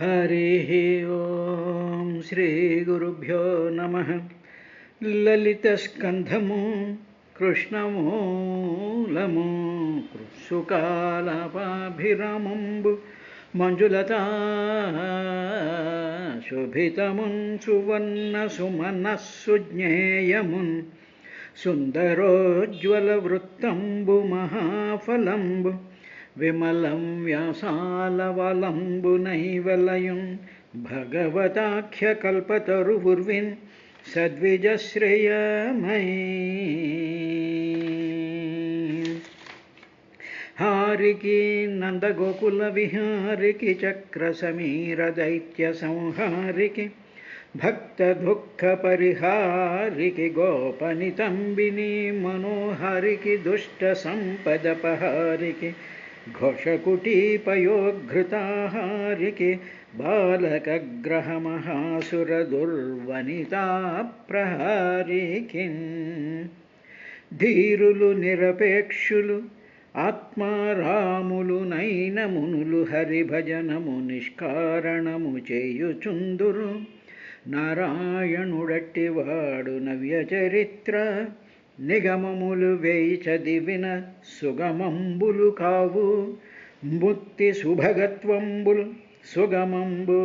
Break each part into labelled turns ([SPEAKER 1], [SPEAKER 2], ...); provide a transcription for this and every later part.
[SPEAKER 1] हरिः ॐ श्रीगुरुभ्यो नमः। ललितस्कन्धमु कृष्णमूलमु कृत्सुकालापाभिरामम्बु मञ्जुलता शोभितमुन् सुवर्णसुमनः सुज्ञेयमुन् सुन्दरोज्ज्वलवृत्तम्बु महाफलम्बु विमलं व्यासालवलम्बुनैवलयुं भगवताख्यकल्पतरुर्विन् सद्विजश्रेयमयी हारिकी नन्दगोकुलविहारिकी चक्रसमीरदैत्यसंहारिकी भक्तदुःखपरिहारिकी गोपनितम्बिनी मनोहारिकी दुष्टसम्पदपहारिकी घोषकुटीपयोघृताहारिकी बालकग्रहमहासुरदुर्वनिता प्रहारिकिन् ధీరులు నిరపేక్షులు ఆత్మారాములు నైనమునులు హరిభజనము నిష్కారణము చేయుచుందురు. నారాయణుడట్టివాడు నవ్య చరిత్ర నిగమములు వేయి చదివిన సుగమంబులు కావు. ముక్తి సుభగత్వంబులు సుగమంబు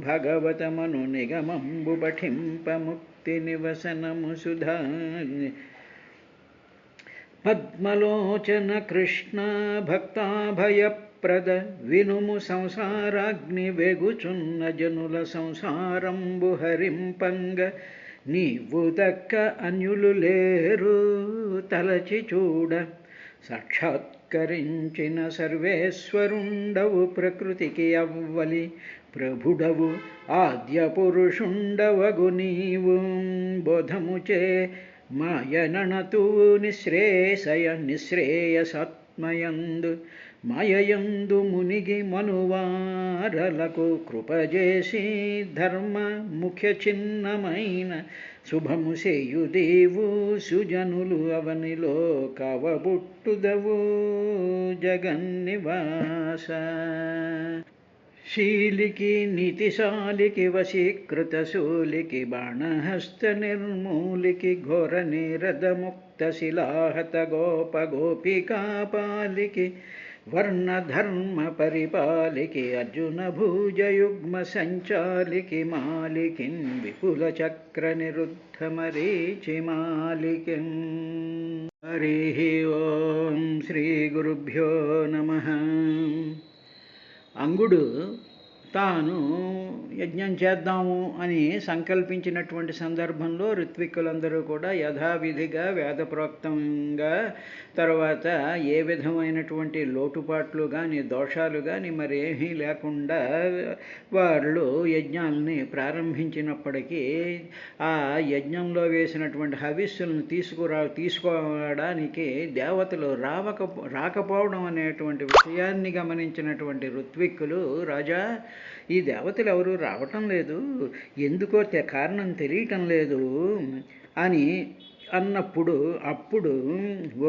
[SPEAKER 1] భగవతమను నిగమంబు పఠింప ముక్తి నివసనము సుధా. పద్మలోచన కృష్ణ భక్తాభయప్రద వినుము సంసారాగ్ని వెగుచున్న జనుల సంసారంబు హరింపంగ నీవు దక్క అన్యులు లేరు తలచి చూడ. సాక్షాత్కరించిన సర్వేశ్వరుండవు ప్రకృతికి అవ్వలి ప్రభుడవు ఆద్య పురుషుండవగు నీవు. బోధముచే మాయనణతూ నిశ్రేయసాత్మయందు మాయయందు మునిగి మనువారలకు కృపజేసి ధర్మ ముఖ్య చిన్నమైన శుభము సేయుదేవు. సుజనులు అవనిలో కవబుట్టుదవు జగన్నివాస. శీలికి నీతిశాలికి వశీకృతశూలికి బాణహస్త నిర్మూలికి ఘోర నిరదముక్త శిలాహత గోప గోపికాపాలికి వర్ణధర్మ పరిపాలికి అర్జున భూజయుగ్మ సంచాలికి మాలికిన్ విపుల చక్ర నిరుద్ధ మరీచి మాలికిన్. హరి ఓం శ్రీ గురుభ్యో నమః. అంగుడు తాను యజ్ఞం చేద్దాము అని సంకల్పించినటువంటి సందర్భంలో ఋత్విక్కులందరూ కూడా యథావిధిగా వేదప్రోక్తంగా తర్వాత ఏ విధమైనటువంటి లోటుపాట్లు కానీ దోషాలు కానీ మరేమీ లేకుండా వాళ్ళు యజ్ఞాలని ప్రారంభించినప్పటికీ ఆ యజ్ఞంలో వేసినటువంటి హవిస్సులను తీసుకోవడానికి దేవతలు రాకపోవడం అనేటువంటి విషయాన్ని గమనించినటువంటి ఋత్విక్కులు, రాజా ఈ దేవతలు ఎవరు రావటం లేదు, ఎందుకో కారణం తెలియటం లేదు అని అన్నప్పుడు అప్పుడు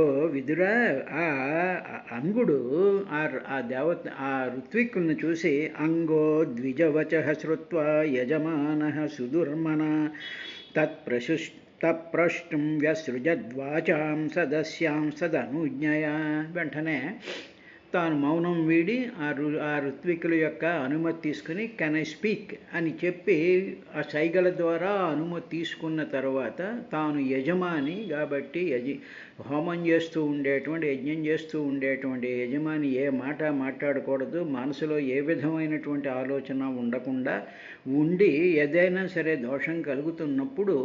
[SPEAKER 1] ఓ విదురా ఆ అంగుడు ఆ ఋత్విక్కులను చూసి అంగో ద్విజవచ శ్రుత్వా యజమానః సుదుర్మన తత్ప్రష్టుం వ్యసృజద్వాచాం సదస్యాం సదనుజ్ఞయా. వెంటనే తాను మౌనం వీడి ఆ ఋత్వికుల యొక్క అనుమతి తీసుకుని కెన్ ఐ స్పీక్ అని చెప్పి ఆ సైగల ద్వారా అనుమతి తీసుకున్న తర్వాత తాను యజమాని కాబట్టి హోమం చేస్తూ ఉండేటువంటి యజ్ఞం చేస్తూ ఉండేటువంటి యజమాని ఏ మాట మాట్లాడకూడదు, మనసులో ఏ విధమైనటువంటి ఆలోచన ఉండకుండా ఉండి ఏదైనా సరే దోషం కలుగుతున్నప్పుడు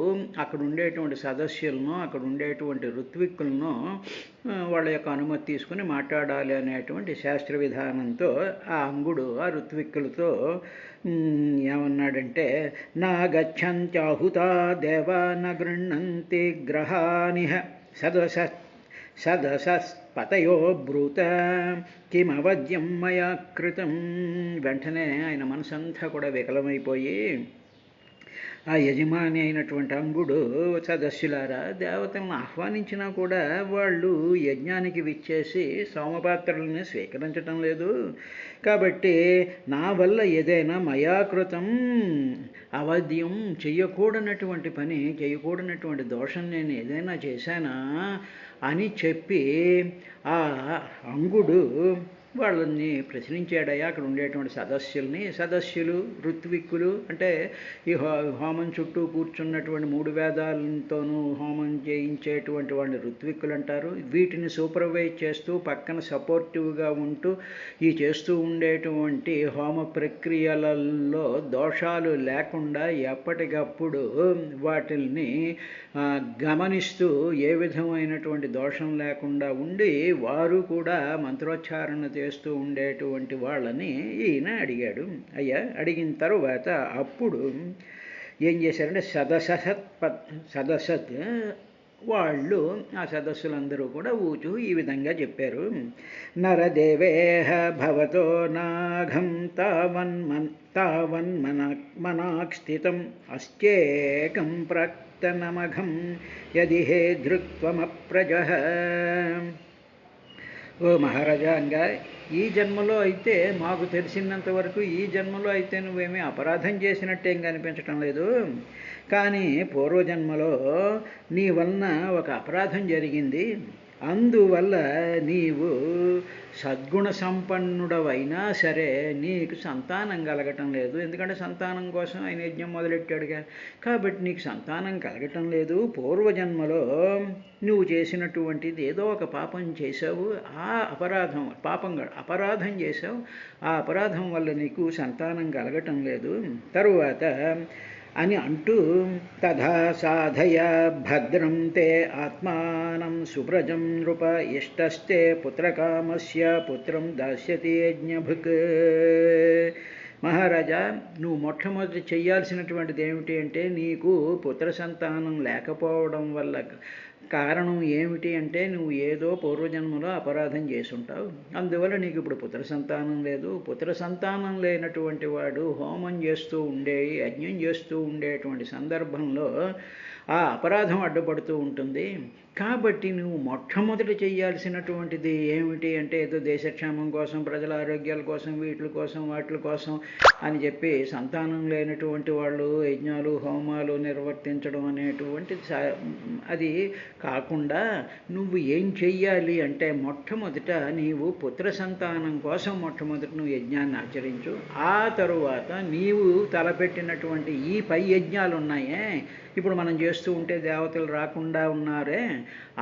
[SPEAKER 1] అక్కడ ఉండేటువంటి సదస్యులను అక్కడ ఉండేటువంటి ఋత్విక్కులను వాళ్ళ యొక్క అనుమతి తీసుకుని మాట్లాడాలి అనేటువంటి శాస్త్ర విధానంతో ఆ అంగుడు ఆ ఋత్విక్కులతో ఏమన్నాడంటే, నా గచ్చంత్యాహుతా దేవా న గృహ్ణంతి గ్రహానిహ సదసపతయో బ్రూత కిమవద్యం మయా కృతం. వెంటనే ఆయన మనసంతా కూడా వికలమైపోయి ఆ యజమాని అయినటువంటి అంగుడు సదస్సులారా దేవతలను ఆహ్వానించినా కూడా వాళ్ళు యజ్ఞానికి విచ్చేసి సోమపాత్రలను స్వీకరించటం లేదు. కాబట్టి నా వల్ల ఏదైనా మయాకృతం అవధ్యం చేయకూడనటువంటి పని, చేయకూడనటువంటి దోషం నేను ఏదైనా చేశానా అని చెప్పి ఆ అంగుడు వాళ్ళని ప్రశ్నించాడయ్యా. అక్కడ ఉండేటువంటి సదస్సులు ఋత్విక్కులు అంటే ఈ హోమం చుట్టూ కూర్చున్నటువంటి 3 వేదాలతోనూ హోమం చేయించేటువంటి వాళ్ళని ఋత్విక్కులు అంటారు. వీటిని సూపర్వైజ్ చేస్తూ పక్కన సపోర్టివ్గా ఉంటూ ఈ చేస్తూ ఉండేటువంటి హోమ ప్రక్రియలలో దోషాలు లేకుండా ఎప్పటికప్పుడు వాటిల్ని గమనిస్తూ ఏ విధమైనటువంటి దోషం లేకుండా ఉండి వారు కూడా మంత్రోచ్చారణ చేస్తూ ఉండేటువంటి వాళ్ళని ఈయన అడిగాడు. అయ్యా అడిగిన తరువాత అప్పుడు ఏం చేశారంటే సదసత్ వాళ్ళు ఆ సదస్సులందరూ కూడా ఊచు ఈ విధంగా చెప్పారు. నరదేవేహ భవతో నాఘం తావన్మనాక్ స్థితం అస్త్యేకం ప్రక్తనమఘం యది హే ధృత్వమప్రజః. ఓ మహారాజాంగా, ఈ జన్మలో అయితే మాకు తెలిసినంత వరకు ఈ జన్మలో అయితే నువ్వేమీ అపరాధం చేసినట్టేం కనిపించటం లేదు. కానీ పూర్వజన్మలో నీ వలన ఒక అపరాధం జరిగింది. అందువల్ల నీవు సద్గుణ సంపన్నుడవైనా సరే నీకు సంతానం కలగటం లేదు. ఎందుకంటే సంతానం కోసం ఆయన యజ్ఞం మొదలెట్టాడుగా. కాబట్టి నీకు సంతానం కలగటం లేదు. పూర్వజన్మలో నువ్వు చేసినటువంటిది ఏదో ఒక పాపం చేసావు. ఆ అపరాధం చేసావు. ఆ అపరాధం వల్ల నీకు సంతానం కలగటం లేదు. తరువాత అని అంటూ తథా సాధయ భద్రం తే ఆత్మానం సుప్రజం నృప ఇష్టస్తే పుత్రకామస్య పుత్రం దాస్యతి యజ్ఞభుక్. మహారాజా, నువ్వు మొట్టమొదటి చేయాల్సినటువంటిది ఏమిటి అంటే నీకు పుత్ర సంతానం లేకపోవడం వల్ల కారణం ఏమిటి అంటే నువ్వు ఏదో పూర్వజన్మలో అపరాధం చేసుంటావు. అందువల్ల నీకు ఇప్పుడు పుత్ర సంతానం లేదు. పుత్ర సంతానం లేనటువంటి వాడు హోమం చేస్తూ యజ్ఞం చేస్తూ ఉండేటువంటి సందర్భంలో ఆ అపరాధం అడ్డుపడుతూ ఉంటుంది. కాబట్టి నువ్వు మొట్టమొదటి చేయాల్సినటువంటిది ఏమిటి అంటే ఏదో దేశక్షేమం కోసం, ప్రజల ఆరోగ్యాల కోసం, వాటి కోసం అని చెప్పి సంతానం లేనటువంటి వాళ్ళు యజ్ఞాలు హోమాలు నిర్వర్తించడం అనేటువంటి అది కాకుండా నువ్వు ఏం చెయ్యాలి అంటే మొట్టమొదట నీవు పుత్ర సంతానం కోసం మొట్టమొదట నువ్వు యజ్ఞాన్ని ఆచరించు. ఆ తరువాత నీవు తలపెట్టినటువంటి ఈ పై యజ్ఞాలు ఉన్నాయే, ఇప్పుడు మనం చేస్తూ ఉంటే దేవతలు రాకుండా ఉన్నారే,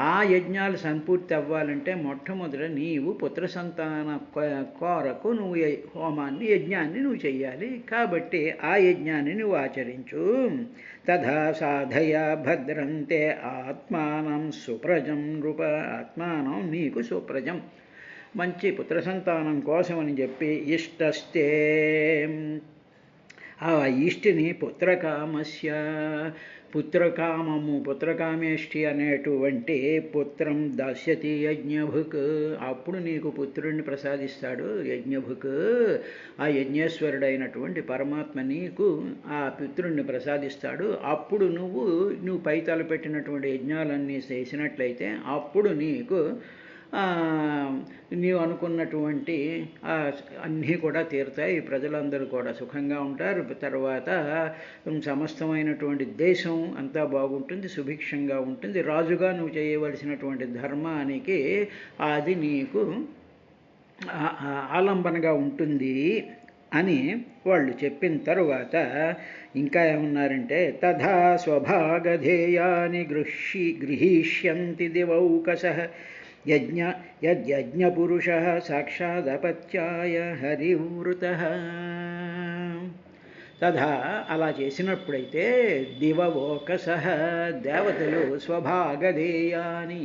[SPEAKER 1] ఆ యజ్ఞాలు సంపూర్తి అవ్వాలంటే మొట్టమొదట నీవు పుత్ర సంతాన కోరకు నువ్వు యజ్ఞాన్ని నువ్వు చెయ్యాలి. కాబట్టి ఆ యజ్ఞాన్ని నువ్వు ఆచరించు. తథా సాధయ భద్రంతే ఆత్మానం సుప్రజం నృప. ఆత్మానం నీకు సుప్రజం, మంచి పుత్ర సంతానం కోసం అని చెప్పి ఇష్టస్తే ఆ ఇష్టిని పుత్రకామస్య పుత్రకామేష్టి అనేటువంటి పుత్రం దాస్యతి యజ్ఞభుక్. అప్పుడు నీకు పుత్రుడిని ప్రసాదిస్తాడు యజ్ఞభుక్. ఆ యజ్ఞేశ్వరుడైనటువంటి పరమాత్మ నీకు ఆ పుత్రుడిని ప్రసాదిస్తాడు. అప్పుడు నువ్వు పై తలపెట్టినటువంటి యజ్ఞాలన్నీ చేసినట్లయితే అప్పుడు నీకు నీవు అనుకున్నటువంటి అన్నీ కూడా తీరుతాయి. ప్రజలందరూ కూడా సుఖంగా ఉంటారు. తర్వాత సమస్తమైనటువంటి దేశం అంతా బాగుంటుంది, సుభిక్షంగా ఉంటుంది. రాజుగా నువ్వు చేయవలసినటువంటి ధర్మానికి అది నీకు ఆలంబనగా ఉంటుంది అని వాళ్ళు చెప్పిన తరువాత ఇంకా ఏమన్నారంటే తథా స్వభాగధేయాని గృహీష్యంతి దివౌకసః యజ్ఞపురుషః సాక్షాదపత్యాయ హరివృతః. తథా అలా చేసినప్పుడైతే దివవోకసః దేవతలు స్వభాగధేయాని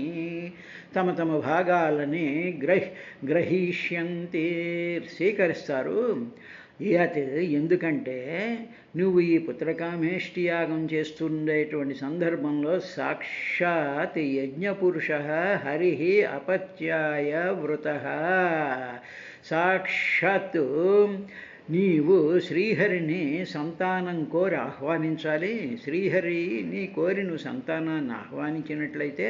[SPEAKER 1] తమ తమ భాగాలని గ్రహీష్యంతి స్వీకరిస్తారు. ఎందుకంటే నువ్వు ఈ పుత్రకామేష్టి యాగం చేస్తుండేటువంటి సందర్భంలో సాక్షాత్ యజ్ఞపురుష హరి అపత్యాయ వృతః. సాక్షాత్తు నీవు శ్రీహరిని సంతానం కోరి ఆహ్వానించాలి. శ్రీహరిని కోరి నువ్వు సంతానాన్ని ఆహ్వానించినట్లయితే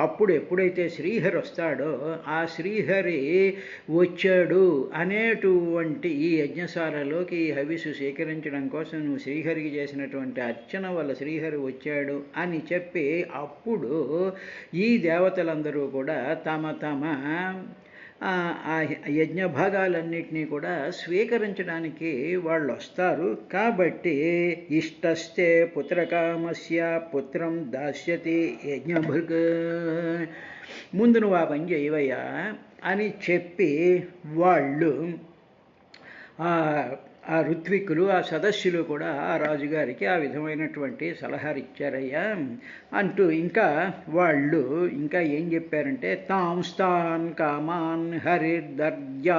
[SPEAKER 1] అప్పుడు ఎప్పుడైతే శ్రీహరి వస్తాడో ఆ శ్రీహరి వచ్చాడు అనేటువంటి ఈ యజ్ఞశాలలోకి ఈ హవిస్సు స్వీకరించడం కోసం నువ్వు శ్రీహరికి చేసినటువంటి అర్చన వల్ల శ్రీహరి వచ్చాడు అని చెప్పి అప్పుడు ఈ దేవతలందరూ కూడా తమ తమ ఆ యజ్ఞ భాగాలన్నింటినీ కూడా స్వీకరించడానికి వాళ్ళు వస్తారు. కాబట్టి ఇష్టస్తే పుత్రకామస్య పుత్రం దాస్యతి యజ్ఞభృగ్, ముందు నువ్వు ఆ పని చేయవయ్యా అని చెప్పి వాళ్ళు ఆ ఋత్విక్కులు ఆ సదస్సులు కూడా ఆ రాజుగారికి ఆ విధమైనటువంటి సలహాలు ఇచ్చారయ్యా అంటూ ఇంకా వాళ్ళు ఇంకా ఏం చెప్పారంటే తాంస్తాన్ కామాన్ హరిర్దర్యాద్యాన్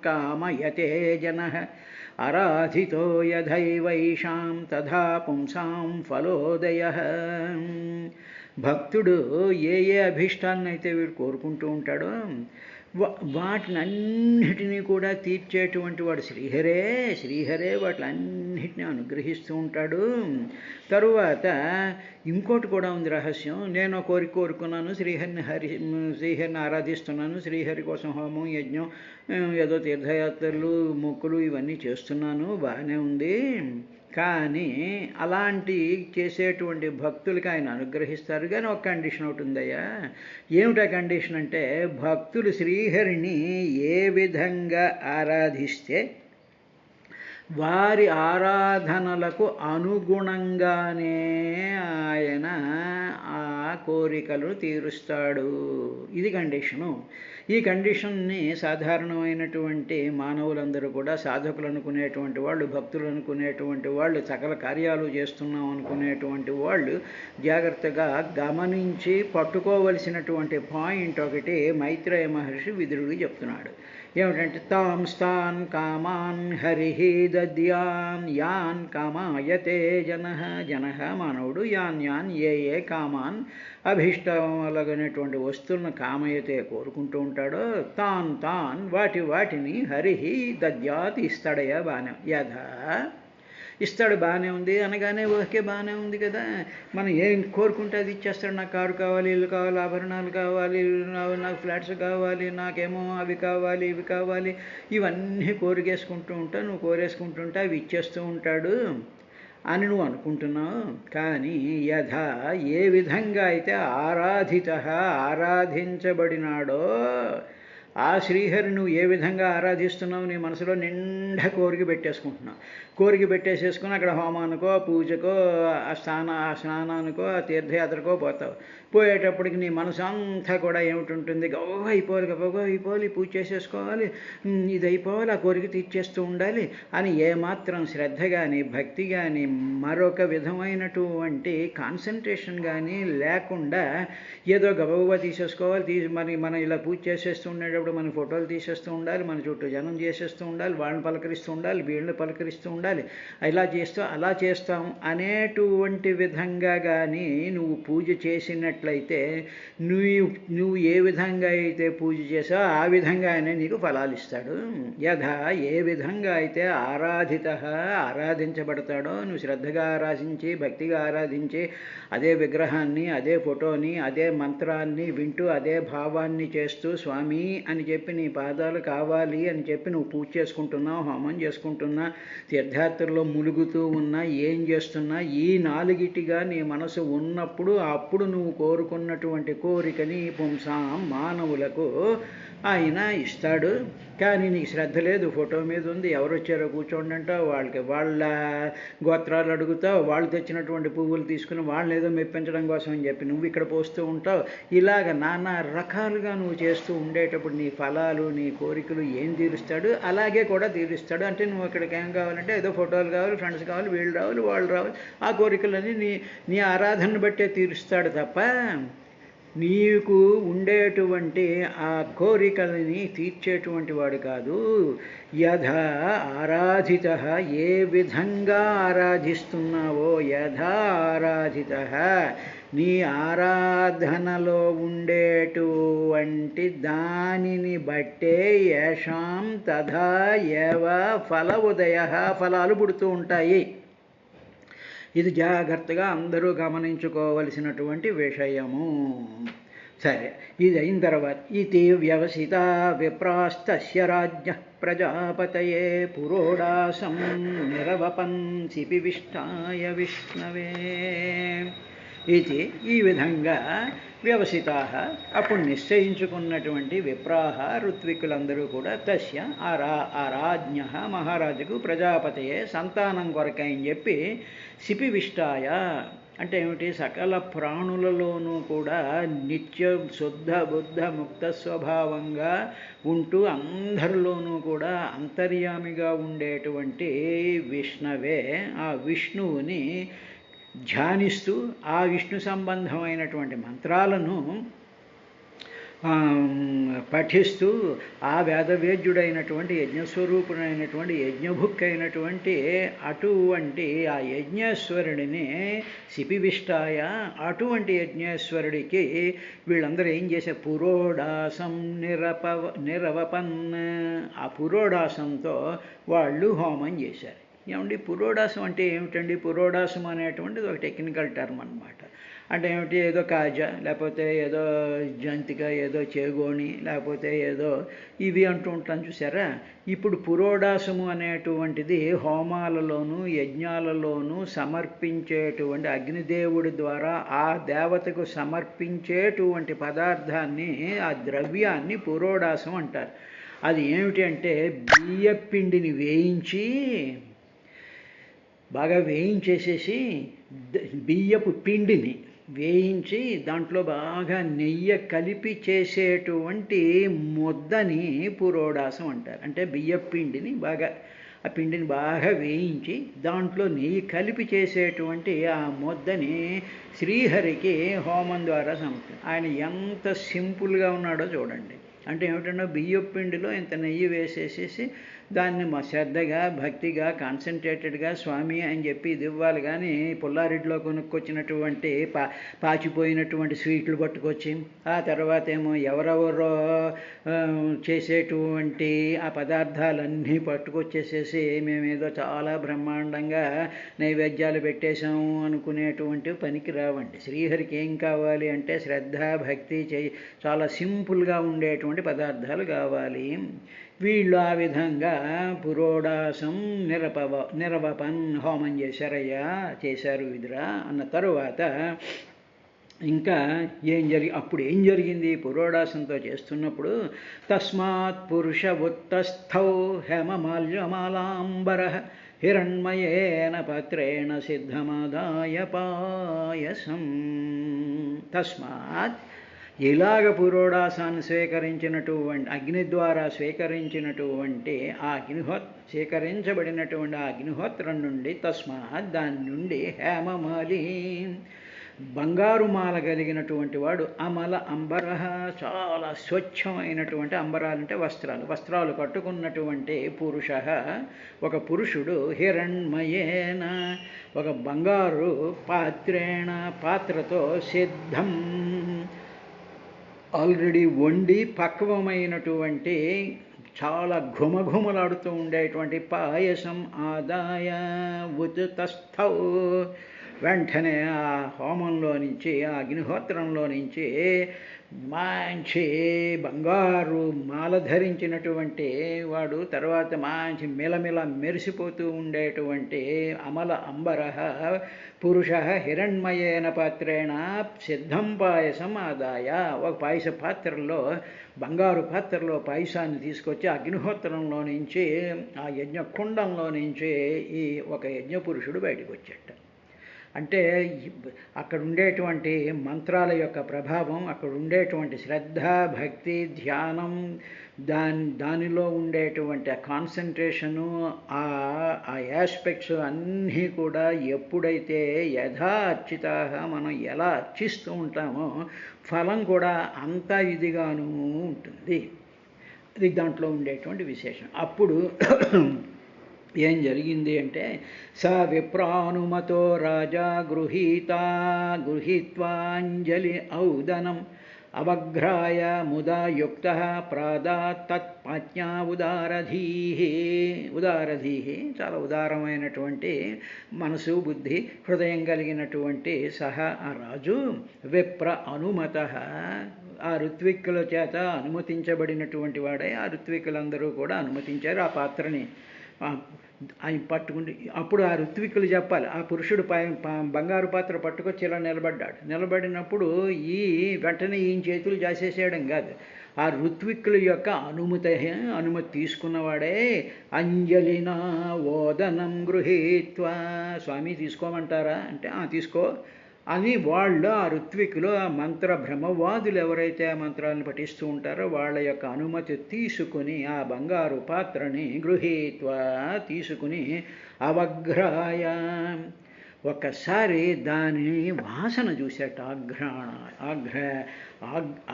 [SPEAKER 1] కామయతే జన ఆరాధితో యథైవైషాం తథా పుంసాం ఫలోదయ. భక్తుడు ఏ ఏ అభీష్టాన్నైతే వీడు కోరుకుంటూ ఉంటాడో వాటినన్నిటినీ కూడా తీర్చేటువంటి వాడు శ్రీహరే వాటిలన్నిటినీ అనుగ్రహిస్తూ ఉంటాడు. తరువాత ఇంకోటి కూడా ఉంది రహస్యం. నేను కోరుకున్నాను శ్రీహరిని ఆరాధిస్తున్నాను, శ్రీహరి కోసం హోమం యజ్ఞం ఏదో తీర్థయాత్రలు మొక్కులు ఇవన్నీ చేస్తున్నాను, బాగానే ఉంది. కానీ అలాంటి చేసేటువంటి భక్తులకి ఆయన అనుగ్రహిస్తారు. కానీ ఒక కండిషన్ ఒకటి ఉందయ్యా. ఏమిటా కండిషన్ అంటే భక్తులు శ్రీహరిని ఏ విధంగా ఆరాధిస్తే వారి ఆరాధనలకు అనుగుణంగానే ఆయన ఆ కోరికలు తీరుస్తాడు. ఇది కండిషను. ఈ కండిషన్ని సాధారణమైనటువంటి మానవులందరూ కూడా సాధకులు అనుకునేటువంటి వాళ్ళు, భక్తులు అనుకునేటువంటి వాళ్ళు, సకల కార్యాలు చేస్తున్నాం అనుకునేటువంటి వాళ్ళు జాగ్రత్తగా గమనించి పట్టుకోవలసినటువంటి పాయింట్ ఒకటి మైత్రేయ మహర్షి విదురుడికి చెప్తున్నాడు. ఏమిటంటే తాంస్తాన్ కామాన్ హరిహి దద్యాన్ యాన్ కామాయతే జన మానవుడు యాన్ ఏ కామాన్ అభీష్టములైనటువంటి వస్తువులను కామయతే కోరుకుంటూ ఉంటాడో తాన్ వాటిని హరిహి దద్యాత్ ఇస్తాడయ్యా. బాగానే యథా ఇస్తాడు, బాగానే ఉంది అనగానే ఓకే బాగానే ఉంది కదా. మనం ఏం కోరుకుంటే అది ఇచ్చేస్తాడు. నాకు కారు కావాలి, ఇల్లు కావాలి, ఆభరణాలు కావాలి, నాకు ఫ్లాట్స్ కావాలి, నాకేమో అవి కావాలి ఇవి కావాలి, ఇవన్నీ కోరికేసుకుంటూ ఉంటా. నువ్వు కోరేసుకుంటుంటే అవి ఇచ్చేస్తూ ఉంటాడు అని నువ్వు అనుకుంటున్నావు. కానీ యథా ఏ విధంగా అయితే ఆరాధించబడినాడో ఆ శ్రీహరి నువ్వు ఏ విధంగా ఆరాధిస్తున్నావు నీ మనసులో నిండా కోరిక పెట్టేసుకుంటున్నావు. కోరిక పెట్టేసేసుకుని అక్కడ హోమానికో పూజకో స్నానానికో తీర్థయాత్రకో పోతావు. పోయేటప్పటికి నీ మనసు అంతా కూడా ఏమిటి గొప్ప అయిపోవాలి, పూజ చేసేసుకోవాలి, ఇది అయిపోవాలి, ఆ కోరిక తీర్చేస్తూ ఉండాలి అని ఏమాత్రం శ్రద్ధ కానీ భక్తి కానీ మరొక విధమైనటువంటి కాన్సన్ట్రేషన్ కానీ లేకుండా ఏదో గబగబా తీసేసుకోవాలి. మరి మనం ఇలా పూజ చేసేస్తూ ఉండేటప్పుడు మన ఫోటోలు తీసేస్తూ ఉండాలి, మన చుట్టూ జనం చేసేస్తూ ఉండాలి, వాళ్ళని పలకరిస్తూ ఉండాలి, వీళ్ళని పలకరిస్తూ ఉండాలి, ఇలా చేస్తూ అలా చేస్తాం అనేటువంటి విధంగా కానీ నువ్వు పూజ చేసినట్లయితే నువ్వు ఏ విధంగా అయితే పూజ చేసావో ఆ విధంగా ఆయన నీకు ఫలాలు ఇస్తాడు. యథా ఏ విధంగా అయితే ఆరాధించబడతాడో నువ్వు శ్రద్ధగా ఆరాధించి భక్తిగా ఆరాధించి అదే విగ్రహాన్ని అదే ఫోటోని అదే మంత్రాన్ని వింటూ అదే భావాన్ని చేస్తూ స్వామి అని చెప్పి నీ పాదాలు కావాలి అని చెప్పి నువ్వు పూజ చేసుకుంటున్నావు, హోమం చేసుకుంటున్నా, తీర్థయాత్రలో ములుగుతూ ఉన్నా, ఏం చేస్తున్నా ఈ నాలుగిటిగా నీ మనసు ఉన్నప్పుడు అప్పుడు నువ్వు కోరుకున్నటువంటి కోరికని పుంసాం మానవులకు ఆయన ఇస్తాడు. కానీ నీకు శ్రద్ధ లేదు, ఫోటో మీద ఉంది, ఎవరు వచ్చారో కూర్చోండి అంటావు, వాళ్ళ గోత్రాలు అడుగుతావు, వాళ్ళు తెచ్చినటువంటి పువ్వులు తీసుకుని వాళ్ళని ఏదో మెప్పించడం కోసం అని చెప్పి నువ్వు ఇక్కడ పోస్తూ ఉంటావు. ఇలాగ నానా రకాలుగా నువ్వు చేస్తూ ఉండేటప్పుడు నీ ఫలాలు నీ కోరికలు ఏం తీరుస్తాడు అలాగే కూడా తీరుస్తాడు. అంటే నువ్వు ఇక్కడికి ఏం కావాలంటే ఏదో ఫోటోలు కావాలి, ఫ్రెండ్స్ కావాలి, వీళ్ళు రావాలి, వాళ్ళు రావాలి, ఆ కోరికలన్నీ నీ ఆరాధనను బట్టే తీరుస్తాడు తప్ప నీకు ఉండేటువంటి ఆ కోరికలని తీర్చేటువంటి వాడు కాదు. యథా ఆరాధిత ఏ విధంగా ఆరాధిస్తున్నావో యథా ఆరాధిత నీ ఆరాధనలో ఉండేటువంటి దానిని బట్టే యశాం తథా ఏవ ఫల ఉదయ ఫలాలు పుడుతూ ఉంటాయి. ఇది జాగ్రత్తగా అందరూ గమనించుకోవలసినటువంటి విషయము. సరే, ఇది అయిన తర్వాత ఇది వ్యవసిత విప్రాస్తస్య రాజ్య ప్రజాపతయే పురోడాసం నిరవపన్ శిపివిష్టాయ విష్ణవే. ఇది ఈ విధంగా వ్యవసితా అప్పుడు నిశ్చయించుకున్నటువంటి విప్రాహ ఋత్వికులందరూ కూడా తస్య ఆ రాజ్ఞ మహారాజుకు ప్రజాపతయే సంతానం కొరకని చెప్పి శిపివిష్టాయ అంటే ఏమిటి, సకల ప్రాణులలోనూ కూడా నిత్య శుద్ధ బుద్ధ ముక్త స్వభావంగా ఉంటూ అందరిలోనూ కూడా అంతర్యామిగా ఉండేటువంటి విష్ణవే, ఆ విష్ణువుని ధ్యానిస్తూ ఆ విష్ణు సంబంధమైనటువంటి మంత్రాలను పఠిస్తూ ఆ వేదవేద్యుడైనటువంటి యజ్ఞస్వరూపుడైనటువంటి యజ్ఞభుక్ అయినటువంటి అటువంటి ఆ యజ్ఞేశ్వరుడిని శిపివిష్టాయ, అటువంటి యజ్ఞేశ్వరుడికి వీళ్ళందరూ ఏం చేశారు, పురోడాసం నిరవపన్, ఆ పురోడాసంతో వాళ్ళు హోమం చేశారు. ఏమండి పురోడాసం అంటే ఏమిటండి? పురోడాసం అనేటువంటిది ఒక టెక్నికల్ టర్మ్ అన్నమాట. అంటే ఏమిటి, ఏదో కాజ లేకపోతే ఏదో జంతిక ఏదో చేగోణి లేకపోతే ఏదో ఇవి అంటూ ఉంటాను చూసారా. ఇప్పుడు పురోడాసము అనేటువంటిది హోమాలలోనూ యజ్ఞాలలోనూ సమర్పించేటువంటి అగ్నిదేవుడి ద్వారా ఆ దేవతకు సమర్పించేటువంటి పదార్థాన్ని, ఆ ద్రవ్యాన్ని పురోడాసం అంటారు. అది ఏమిటి అంటే బియ్యపిండిని వేయించి బాగా వేయించేసేసి బియ్యపు పిండిని వేయించి దాంట్లో బాగా నెయ్యి కలిపి చేసేటువంటి ముద్దని పురోడాసం అంటారు. అంటే బియ్యపు పిండిని ఆ పిండిని బాగా వేయించి దాంట్లో నెయ్యి కలిపి చేసేటువంటి ఆ ముద్దని శ్రీహరికి హోమం ద్వారా సమర్పణ. ఆయన ఎంత సింపుల్గా ఉన్నాడో చూడండి. అంటే ఏమిటంటే బియ్యపు పిండిలో ఇంత నెయ్యి వేసేసేసి దాన్ని శ్రద్ధగా భక్తిగా కాన్సన్ట్రేటెడ్గా స్వామి అని చెప్పి ఇది ఇవ్వాలి. కానీ పుల్లారెడ్డిలో కొనుక్కొచ్చినటువంటి పాచిపోయినటువంటి స్వీట్లు పట్టుకొచ్చి ఆ తర్వాత ఏమో ఎవరెవరో చేసేటువంటి ఆ పదార్థాలన్నీ పట్టుకొచ్చేసేసి మేమేదో చాలా బ్రహ్మాండంగా నైవేద్యాలు పెట్టేశాము అనుకునేటువంటి పనికి రావండి. శ్రీహరికి ఏం కావాలి అంటే శ్రద్ధ భక్తి చాలా సింపుల్గా ఉండేటువంటి పదార్థాలు కావాలి. వీళ్ళు ఆ విధంగా పురోడాసం నిరవపన్ హోమం చేశారు విదురా అన్న తరువాత ఇంకా అప్పుడు ఏం జరిగింది? పురోడాసంతో చేస్తున్నప్పుడు తస్మాత్ పురుష ఉత్తస్థౌ హేమమాల్యమాలాంబర హిరణ్మయేన పత్రేణ సిద్ధమాదాయ పాయసం. తస్మాత్ ఇలాగ పురోడాసాన్ని స్వీకరించినటువంటి అగ్ని ద్వారా స్వీకరించినటువంటి ఆ స్వీకరించబడినటువంటి ఆ అగ్నిహోత్రం నుండి తస్మాత్ దాని నుండి హేమమాలి బంగారు మాల కలిగినటువంటి వాడు అమల అంబర చాలా స్వచ్ఛమైనటువంటి అంబరాలంటే వస్త్రాలు కట్టుకున్నటువంటి పురుష ఒక పురుషుడు హిరణ్మయేన ఒక బంగారు పాత్రతో సిద్ధం ఆల్రెడీ వండి పక్వమైనటువంటి చాలా ఘుమఘుమలాడుతూ ఉండేటువంటి పాయసం ఆదాయ ఉతుతస్థౌ వెంటనే ఆ హోమంలో నుంచి ఆ అగ్నిహోత్రంలో నుంచి మంచి బంగారు మాల ధరించినటువంటి వాడు తర్వాత మంచి మిలమిల మెరిసిపోతూ ఉండేటువంటి అమల అంబర పురుష హిరణ్మయేన పాత్రేణ సిద్ధం పాయసం ఆదాయ ఒక పాయస పాత్రలో బంగారు పాత్రలో పాయసాన్ని తీసుకొచ్చి అగ్నిహోత్రంలో నుంచి ఆ యజ్ఞకుండంలో నుంచి ఈ ఒక యజ్ఞపురుషుడు బయటకు వచ్చాట. అంటే అక్కడ ఉండేటువంటి మంత్రాల యొక్క ప్రభావం, అక్కడ ఉండేటువంటి శ్రద్ధ భక్తి ధ్యానం దానిలో ఉండేటువంటి కాన్సన్ట్రేషను ఆ యాస్పెక్ట్స్ అన్నీ కూడా ఎప్పుడైతే యథా అర్చితా మనం ఎలా అర్చిస్తూ ఉంటామో ఫలం కూడా అంత ఇదిగాను ఉంటుంది. అది దాంట్లో ఉండేటువంటి విశేషం. అప్పుడు ఏం జరిగింది అంటే, స విప్రానుమతో రాజా గృహీత్వాంజలి ఔదనం అవఘ్రాయ ముదా యుక్త ప్రాదాత్ తత్పాజ్ఞా ఉదారధీహి, చాలా ఉదారమైనటువంటి మనసు బుద్ధి హృదయం కలిగినటువంటి ఆ రాజు విప్ర అనుమత, ఆ ఋత్విక్కుల చేత అనుమతించబడినటువంటి వాడే. ఆ ఋత్విక్కులందరూ కూడా అనుమతించారు ఆ పాత్రని ఆయన పట్టుకుంటే. అప్పుడు ఆ ఋత్విక్కులు చెప్పాలి, ఆ పురుషుడు బంగారు పాత్ర పట్టుకొచ్చి ఇలా నిలబడినప్పుడు వెంటనే ఈయన చేతులు చేసేసేయడం కాదు, ఆ ఋత్విక్కుల యొక్క అనుమతి తీసుకున్నవాడే. అంజలినా ఓదనం గృహీత్వా, స్వామి తీసుకోమంటారా అంటే తీసుకో అని వాళ్ళు, ఆ ఋత్వికులు, ఆ మంత్ర భ్రమవాదులు ఎవరైతే ఆ మంత్రాలను పఠిస్తూ ఉంటారో వాళ్ళ యొక్క అనుమతి తీసుకుని ఆ బంగారు పాత్రని తీసుకుని అవఘ్రాయ, ఒక్కసారి దాని వాసన చూసేట.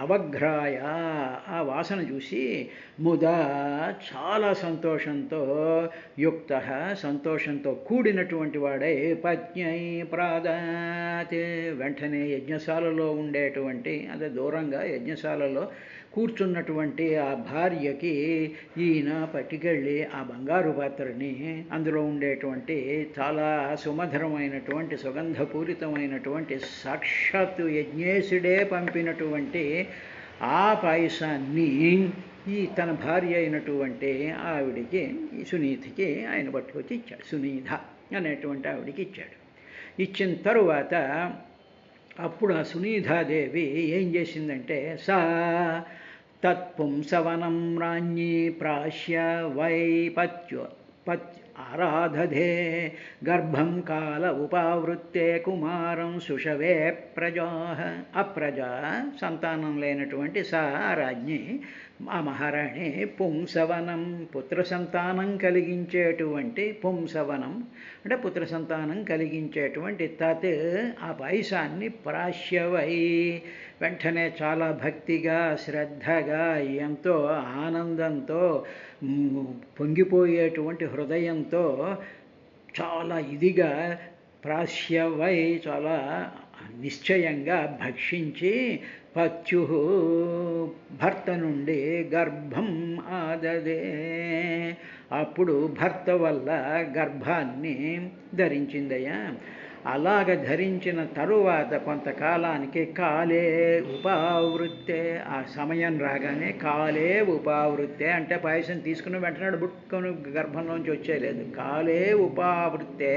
[SPEAKER 1] అవఘ్రాయ, ఆ వాసన చూసి ముదా, చాలా సంతోషంతో, సంతోషంతో కూడినటువంటి వాడే. పజ్ఞై ప్రాదాత్, వెంటనే యజ్ఞశాలలో ఉండేటువంటి, అదే దూరంగా యజ్ఞశాలలో కూర్చున్నటువంటి ఆ భార్యకి ఈయన పట్టుకెళ్ళి ఆ బంగారు పాత్రని, అందులో ఉండేటువంటి చాలా సుమధురమైనటువంటి సుగంధపూరితమైనటువంటి సాక్షాత్తు యజ్ఞేశుడే పంపినటువంటి ఆ పాయసాన్ని తన భార్య అయినటువంటి ఆవిడికి, సునీతికి ఆయన పట్టుకొచ్చి ఇచ్చాడు. సునీధ అనేటువంటి ఆవిడికి ఇచ్చాడు. ఇచ్చిన తరువాత అప్పుడు ఆ సునీధాదేవి ఏం చేసిందంటే, తత్పుంసవనం రాజ్ఞీ ప్రాశ్య ఆరాధధే గర్భం కాల ఉపావృత్తే కుమారం సుషవే ప్రజా, అప్రజా, సంతానం లేనటువంటి రాజ్ఞి, ఆ మహారాణి పుంసవనం, పుత్ర సంతానం కలిగించేటువంటి, పుంసవనం అంటే పుత్ర సంతానం కలిగించేటువంటి ఆ పాయసాన్ని ప్రాశ్యవై, వెంటనే చాలా భక్తిగా శ్రద్ధగా ఎంతో ఆనందంతో పొంగిపోయేటువంటి హృదయంతో చాలా ఇదిగా ప్రాశ్యవై, చాలా నిశ్చయంగా భక్షించి పత్యు, భర్త నుండి గర్భం ఆదదే, అప్పుడు భర్త వల్ల గర్భాన్ని ధరించిందయ్యా. అలాగ ధరించిన తరువాత కొంతకాలానికి కాలే ఉపావృత్తే, ఆ సమయం రాగానే కాలే ఉపావృత్తే అంటే పాయసం తీసుకుని వెంటనే బుట్టుకొని గర్భంలోంచి వచ్చేయలేదు. కాలే ఉపావృత్తే,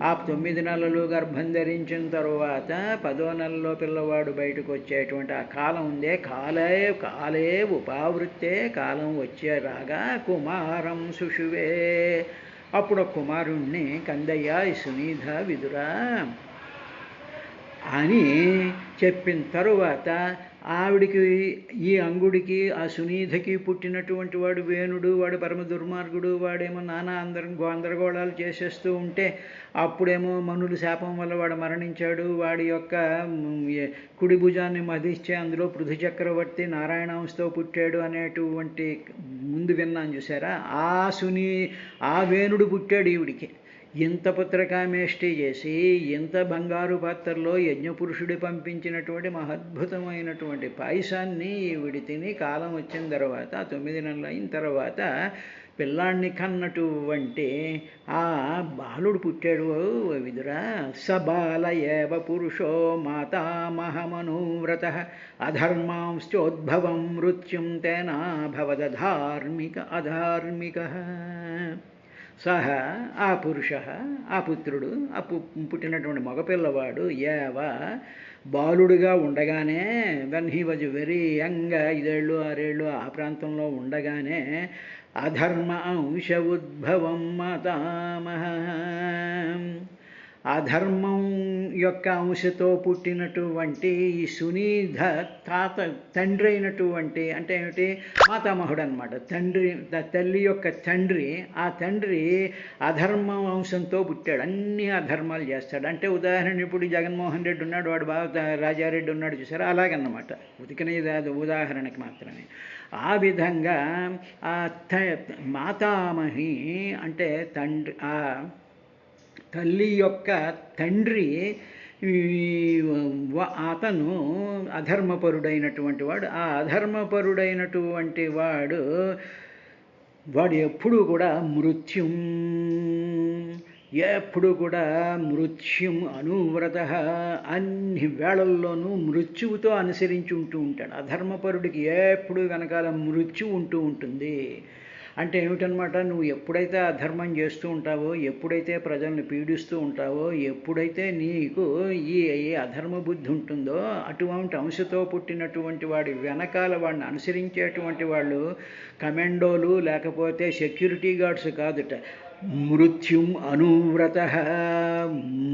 [SPEAKER 1] ఆ 9 నెలలు గర్భం ధరించిన తరువాత 10వ నెలలో పిల్లవాడు బయటకు వచ్చేటువంటి ఆ కాలం ఉందే, కాలే ఉపావృత్తే, కాలం వచ్చే రాగా కుమారం సుషువే, అప్పుడు కుమారుణ్ణి కందయ్య సునీధ విదురా అని చెప్పిన తరువాత ఆవిడికి, ఈ అంగుడికి, ఆ సునీధకి పుట్టినటువంటి వాడు వేణుడు, వాడు పరమ దుర్మార్గుడు, వాడేమో నానా గందరగోళాలు చేసేస్తూ ఉంటే, అప్పుడేమో మనుల శాపం వల్ల వాడు మరణించాడు. వాడి యొక్క కుడి భుజాన్ని మధిస్తే అందులో పృథు చక్రవర్తి నారాయణాంశతో పుట్టాడు అనేటువంటి ముందు విన్నాను చూసారా, ఆ వేణుడు పుట్టాడు ఈవిడికి. ఇంత పుత్రకామేష్టి చేసి, ఇంత బంగారు పాత్రలో యజ్ఞపురుషుడు పంపించినటువంటి మహద్భుతమైనటువంటి పాయసాన్ని ఈవిడి తిని కాలం వచ్చిన తర్వాత, 9 నెలలు అయిన తర్వాత పిల్లాడిని కన్నటువంటి ఆ బాలుడు పుట్టాడు విదురా. సబాల ఏవ పురుషో మాతామహమనువ్రత అధర్మాంశ్చోద్భవం మృత్యుం తేనా అధార్మిక. సహ, ఆ పురుష, ఆ పుత్రుడు, ఆ పుట్టినటువంటి మగపిల్లవాడు బాలుడుగా ఉండగానే, when he was very young, 5 ఏళ్ళు 6 ఏళ్ళు ఆ ప్రాంతంలో ఉండగానే అధర్మ అంశ ఉద్భవం మాతామహ, అధర్మం యొక్క అంశతో పుట్టినటువంటి ఈ సునీధ తండ్రి అయినటువంటి అంటే ఏమిటి మాతామహుడు అనమాట. తల్లి యొక్క తండ్రి, ఆ తండ్రి అధర్మం అంశంతో పుట్టాడు, అన్ని అధర్మాలు చేస్తాడు. అంటే ఉదాహరణ ఇప్పుడు జగన్మోహన్ రెడ్డి ఉన్నాడు, వాడు బాగా రాజారెడ్డి ఉన్నాడు చూసారా, అలాగన్నమాట. ఉతికినది అది ఉదాహరణకి మాత్రమే. ఆ విధంగా ఆ మాతామహి అంటే తండ్రి, ఆ తల్లి యొక్క తండ్రి అతను అధర్మపరుడైనటువంటి వాడు. ఆ అధర్మపరుడైనటువంటి వాడు ఎప్పుడూ కూడా ఎప్పుడు కూడా మృత్యుం అనువ్రత, అన్ని వేళల్లోనూ మృత్యువుతో అనుసరించి ఉంటూ ఉంటాడు. అధర్మపరుడికి ఎప్పుడు వెనకాల మృత్యువు ఉంటూ ఉంటుంది. అంటే ఏమిటనమాట, నువ్వు ఎప్పుడైతే అధర్మం చేస్తూ ఉంటావో, ఎప్పుడైతే ప్రజల్ని పీడిస్తూ ఉంటావో, ఎప్పుడైతే నీకు ఈ అధర్మ బుద్ధి ఉంటుందో, అటువంటి అంశతో పుట్టినటువంటి వాడి వెనకాల వాడిని అనుసరించేటువంటి వాళ్ళు కమాండోలు లేకపోతే సెక్యూరిటీ గార్డ్స్ కాదుట, మృత్యుం అనువ్రత,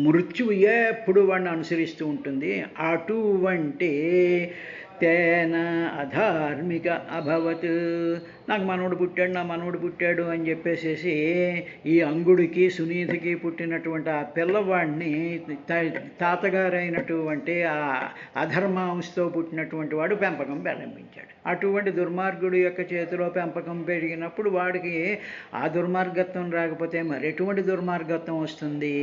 [SPEAKER 1] మృత్యువు ఎప్పుడు వాడిని అనుసరిస్తూ ఉంటుంది. అటువంటి తేన అధార్మిక అభవత్, నాకు మనవడు పుట్టాడు, నా మనవడు పుట్టాడు అని చెప్పేసేసి ఈ అంగుడికి సునీతకి పుట్టినటువంటి ఆ పిల్లవాడిని తాతగారైనటువంటి ఆ అధర్మాంశతో పుట్టినటువంటి వాడు పెంపకం ప్రారంభించాడు. అటువంటి దుర్మార్గుడి యొక్క చేతిలో పెంపకం పెరిగినప్పుడు వాడికి ఆ దుర్మార్గత్వం రాకపోతే మరి ఎటువంటి దుర్మార్గత్వం వస్తుంది?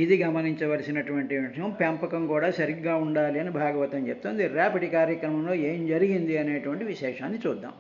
[SPEAKER 1] ఇది గమనించవలసినటువంటి విషయం. పెంపకం కూడా సరిగ్గా ఉండాలి అని భాగవతం చెప్తుంది. రేపటి కార్యక్రమంలో ఏం జరిగింది అనేటువంటి విశేషాన్ని చూద్దాం.